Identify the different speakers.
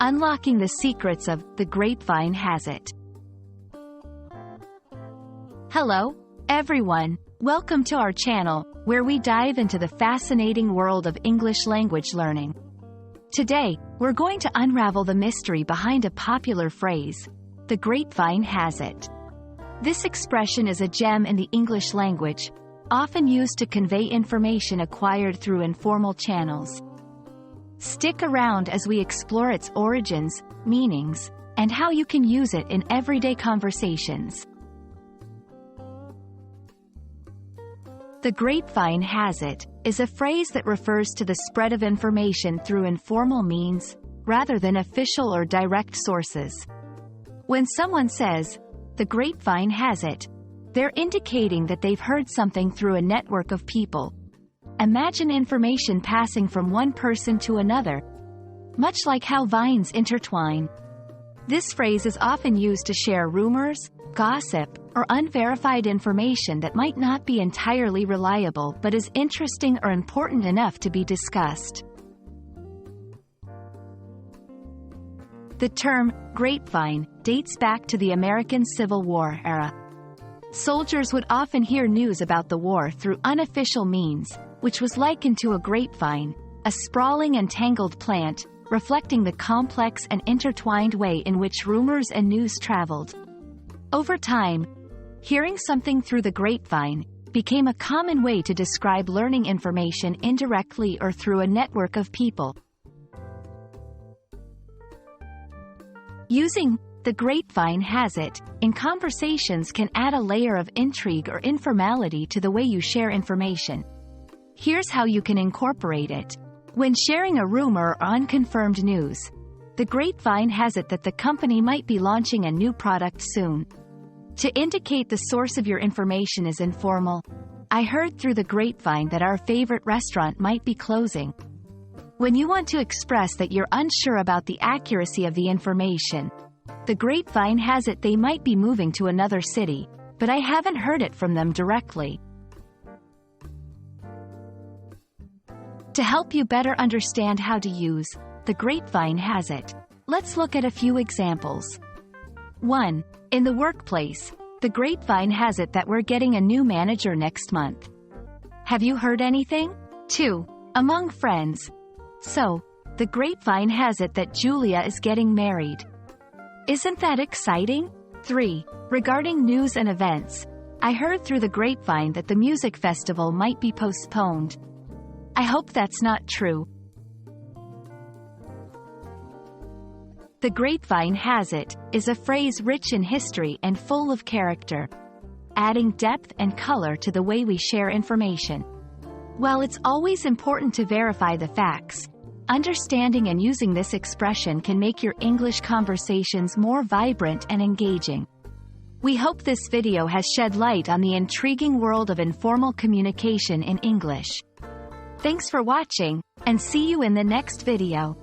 Speaker 1: Unlocking the secrets of The Grapevine Has It. Hello, everyone. Welcome to our channel, where we dive into the fascinating world of English language learning. Today, we're going to unravel the mystery behind a popular phrase, "The grapevine has it." This expression is a gem in the English language, often used to convey information acquired through informal channels. Stick around as we explore its origins, meanings, and how you can use it in everyday conversations. The grapevine has it is a phrase that refers to the spread of information through informal means, rather than official or direct sources. When someone says, "The grapevine has it," they're indicating that they've heard something through a network of people. Imagine information passing from one person to another, much like how vines intertwine. This phrase is often used to share rumors, gossip, or unverified information that might not be entirely reliable but is interesting or important enough to be discussed. The term grapevine dates back to the American Civil War era. Soldiers would often hear news about the war through unofficial means, which was likened to a grapevine, a sprawling and tangled plant, reflecting the complex and intertwined way in which rumors and news traveled. Over time, hearing something through the grapevine became a common way to describe learning information indirectly or through a network of people. Using "the grapevine has it" in conversations can add a layer of intrigue or informality to the way you share information. Here's how you can incorporate it. When sharing a rumor or unconfirmed news, the grapevine has it that the company might be launching a new product soon. To indicate the source of your information is informal. "I heard through the grapevine that our favorite restaurant might be closing." When you want to express that you're unsure about the accuracy of the information, "The grapevine has it they might be moving to another city, but I haven't heard it from them directly." To help you better understand how to use "the grapevine has it," let's look at a few examples. 1. In the workplace, the grapevine has it that we're getting a new manager next month. Have you heard anything? 2. Among friends. So, the grapevine has it that Julia is getting married. Isn't that exciting? 3. Regarding news and events, I heard through the grapevine that the music festival might be postponed. I hope that's not true. The grapevine has it is a phrase rich in history and full of character, adding depth and color to the way we share information. While it's always important to verify the facts, understanding and using this expression can make your English conversations more vibrant and engaging. We hope this video has shed light on the intriguing world of informal communication in English. Thanks for watching, and see you in the next video.